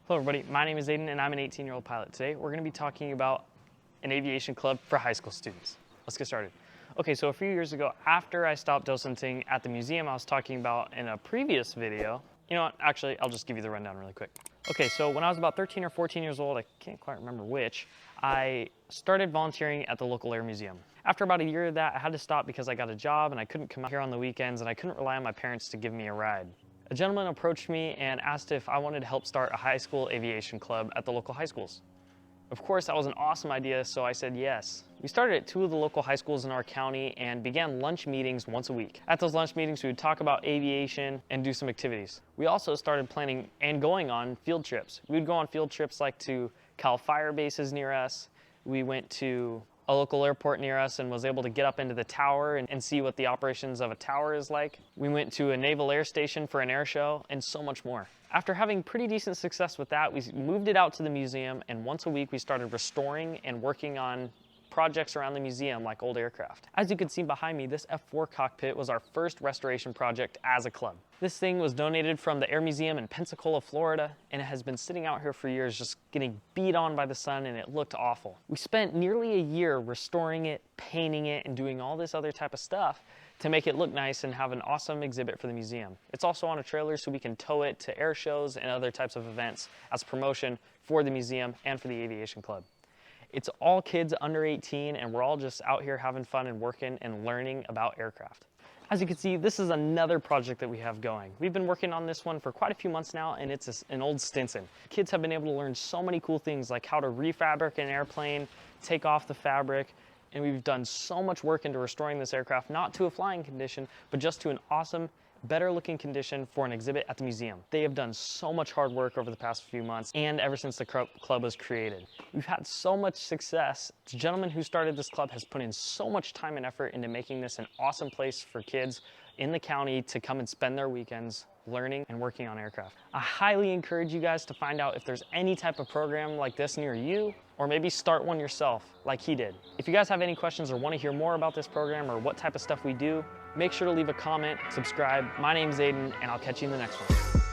Hello everybody, my name is Aiden and I'm an 18-year-old pilot. Today we're going to be talking about an aviation club for high school students. Let's get started. Okay, so a few years ago, after I stopped docenting at the museum I was talking about in a previous video, you know what, actually I'll just give you the rundown really quick. Okay, so when I was about 13 or 14 years old, I can't quite remember which, I started volunteering at the local air museum. After about a year of that, I had to stop because I got a job and I couldn't come out here on the weekends and I couldn't rely on my parents to give me a ride. A gentleman approached me and asked if I wanted to help start a high school aviation club at the local high schools. Of course, that was an awesome idea, so I said yes. We started at 2 of the local high schools in our county and began lunch meetings once a week. At those lunch meetings, we would talk about aviation and do some activities. We also started planning and going on field trips. We would go on field trips like to Cal Fire bases near us. We went to a local airport near us and was able to get up into the tower and see what the operations of a tower is like. We went to a naval air station for an air show and so much more. After having pretty decent success with that, we moved it out to the museum and once a week we started restoring and working on projects around the museum like old aircraft. As you can see behind me, this F4 cockpit was our first restoration project as a club. This thing was donated from the Air Museum in Pensacola, Florida, and it has been sitting out here for years just getting beat on by the sun and it looked awful. We spent nearly a year restoring it, painting it, and doing all this other type of stuff to make it look nice and have an awesome exhibit for the museum. It's also on a trailer so we can tow it to air shows and other types of events as promotion for the museum and for the aviation club. It's all kids under 18 and we're all just out here having fun and working and learning about aircraft. As you can see, this is another project that we have going. We've been working on this one for quite a few months now and it's an old Stinson. Kids have been able to learn so many cool things like how to refabricate an airplane, take off the fabric, and we've done so much work into restoring this aircraft, not to a flying condition, but just to an awesome, better looking condition for an exhibit at the museum. They have done so much hard work over the past few months and ever since the club was created. We've had so much success. The gentleman who started this club has put in so much time and effort into making this an awesome place for kids in the county to come and spend their weekends learning and working on aircraft. I highly encourage you guys to find out if there's any type of program like this near you, or maybe start one yourself like he did. If you guys have any questions or want to hear more about this program or what type of stuff we do, make sure to leave a comment, subscribe. My name's Aiden, and I'll catch you in the next one.